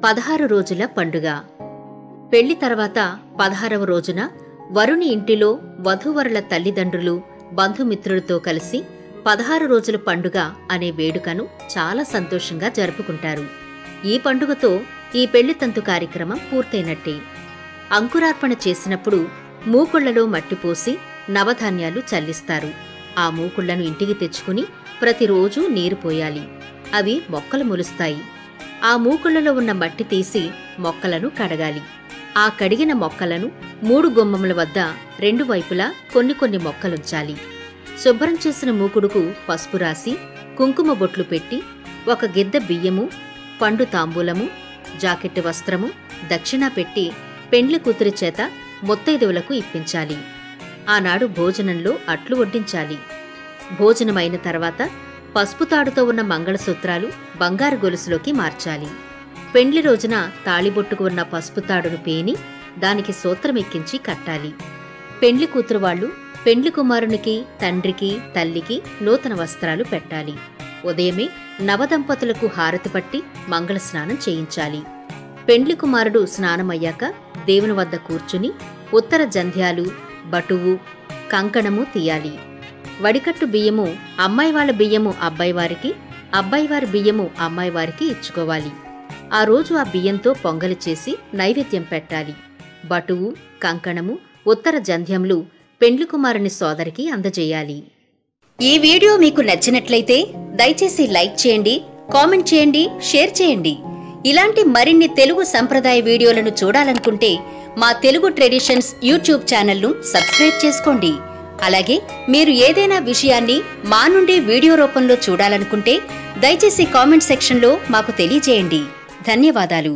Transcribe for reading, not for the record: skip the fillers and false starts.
16 రోజుల పండుగ. పెళ్లి తర్వాత 16వ రోజున వరుని ఇంటిలో వధూవరుల తల్లిదండ్రులు బంధుమిత్రులతో కలిసి 16 రోజుల పండుగ అనే వేడుకను చాలా సంతోషంగా జరుపుకుంటారు. ఈ పండుగతో ఈ పెళ్లితంతు కార్యక్రమం పూర్తయినట్టే. అంకురార్పణ చేసినప్పుడు మూకుళ్లలో మట్టిపోసి నవధాన్యాలు చల్లిస్తారు. ఆ మూకుళ్లను ఇంటికి తెచ్చుకుని ప్రతిరోజూ నీరు పోయాలి. అవి మొక్కలు మొలుస్తాయి. ఆ మూకుళ్లలో ఉన్న మట్టి తీసి మొక్కలను కడగాలి. ఆ కడిగిన మొక్కలను 3 గుమ్మముల వద్ద 2 వైపులా కొన్ని మొక్కలుంచాలి. శుభ్రం చేసిన మూకుడుకు పసుపు రాసి కుంకుమ బొట్లు పెట్టి 1 గిద్ద బియ్యము, పండు తాంబూలము, జాకెట్టు వస్త్రము, దక్షిణ పెట్టి పెండ్లి కూతురి చేత ముత్తైదువులకు ఇప్పించాలి. ఆనాడు భోజనంలో అట్లు వడ్డించాలి. భోజనమైన తర్వాత పసుపు తాడుతో ఉన్న మంగళసూత్రాలు బంగారు గొలుసులోకి మార్చాలి. పెండ్లి రోజున తాళిబొట్టుకు ఉన్న పసుపు తాడును పేని దానికి సూత్రమెక్కించి కట్టాలి. పెండ్లి కూతురు వాళ్లు పెండ్లి కుమారునికి, తండ్రికి, తల్లికి నూతన వస్త్రాలు పెట్టాలి. ఉదయమే నవదంపతులకు హారతి పట్టి మంగళ స్నానం చేయించాలి. పెండ్లి కుమారుడు స్నానమయ్యాక దేవుని వద్ద కూర్చుని ఉత్తర జంధ్యాలు, బటువు, కంకణము తీయాలి. వడికట్టు బియ్యము అమ్మాయి వాళ్ళ బియ్యము అబ్బాయివారికి, అబ్బాయివారి బియ్యము అమ్మాయివారికి ఇచ్చుకోవాలి. ఆ రోజు ఆ బియ్యంతో పొంగలి చేసి నైవేద్యం పెట్టాలి. బటువు, కంకణము, ఉత్తర జంధ్యములు పెండ్లి కుమారుని సోదరికి అందజేయాలి. ఈ వీడియో మీకు నచ్చినట్లయితే దయచేసి లైక్ చేయండి, కామెంట్ చేయండి, షేర్ చేయండి. ఇలాంటి మరిన్ని తెలుగు సంప్రదాయ వీడియోలను చూడాలనుకుంటే మా తెలుగు ట్రెడిషన్స్ యూట్యూబ్ ఛానల్ను సబ్స్క్రైబ్ చేసుకోండి. అలాగే మీరు ఏదైనా విషయాన్ని మా నుండి వీడియో రూపంలో చూడాలనుకుంటే దయచేసి కామెంట్ సెక్షన్లో మాకు తెలియజేయండి. ధన్యవాదాలు.